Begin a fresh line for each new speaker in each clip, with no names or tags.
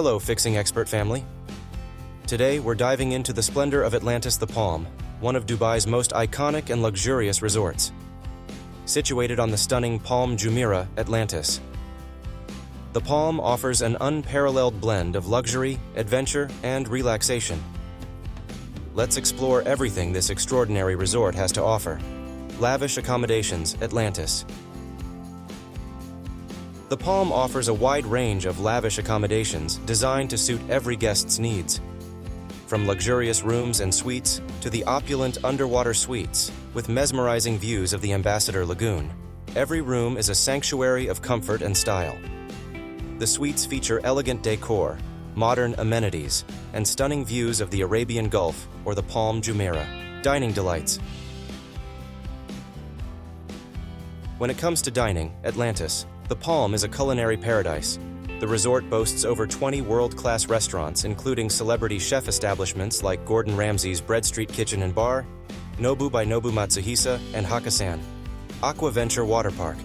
Hello, fixing expert family. Today, we're diving into the splendor of Atlantis The Palm, one of Dubai's most iconic and luxurious resorts. Situated on the stunning Palm Jumeirah, Atlantis. The Palm offers an unparalleled blend of luxury, adventure, and relaxation. Let's explore everything this extraordinary resort has to offer. Lavish Accommodations, Atlantis. The Palm offers a wide range of lavish accommodations designed to suit every guest's needs. From luxurious rooms and suites to the opulent underwater suites with mesmerizing views of the Ambassador Lagoon, every room is a sanctuary of comfort and style. The suites feature elegant decor, modern amenities, and stunning views of the Arabian Gulf or the Palm Jumeirah. Dining delights. When it comes to dining, Atlantis, The Palm is a culinary paradise. The resort boasts over 20 world-class restaurants, including celebrity chef establishments like Gordon Ramsay's Bread Street Kitchen and Bar, Nobu by Nobu Matsuhisa, and Hakkasan. Aquaventure Water Park.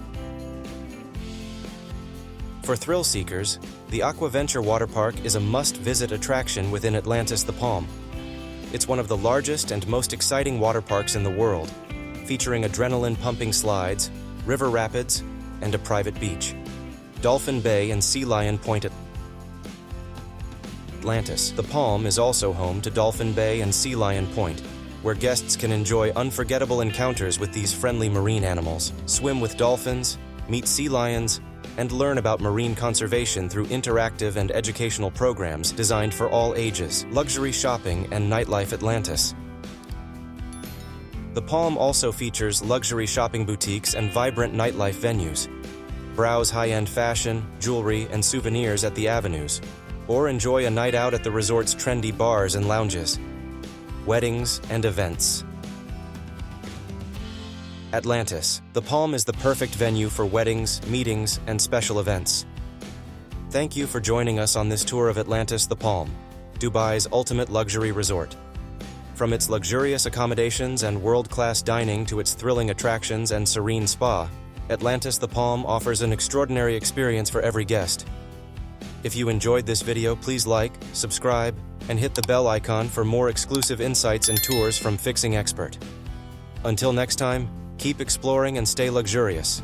For thrill seekers, the Aquaventure Water Park is a must-visit attraction within Atlantis The Palm. It's one of the largest and most exciting water parks in the world, featuring adrenaline-pumping slides, river rapids, and a private beach. Dolphin Bay and Sea Lion Point at Atlantis. The Palm is also home to Dolphin Bay and Sea Lion Point, where guests can enjoy unforgettable encounters with these friendly marine animals, swim with dolphins, meet sea lions, and learn about marine conservation through interactive and educational programs designed for all ages. Luxury shopping and nightlife. Atlantis. The Palm also features luxury shopping boutiques and vibrant nightlife venues. Browse high-end fashion, jewelry, and souvenirs at the avenues, or enjoy a night out at the resort's trendy bars and lounges. Weddings and events. Atlantis, The Palm is the perfect venue for weddings, meetings, and special events. Thank you for joining us on this tour of Atlantis The Palm, Dubai's ultimate luxury resort. From its luxurious accommodations and world-class dining to its thrilling attractions and serene spa, Atlantis The Palm offers an extraordinary experience for every guest. If you enjoyed this video, please like, subscribe, and hit the bell icon for more exclusive insights and tours from Fixing Expert. Until next time, keep exploring and stay luxurious.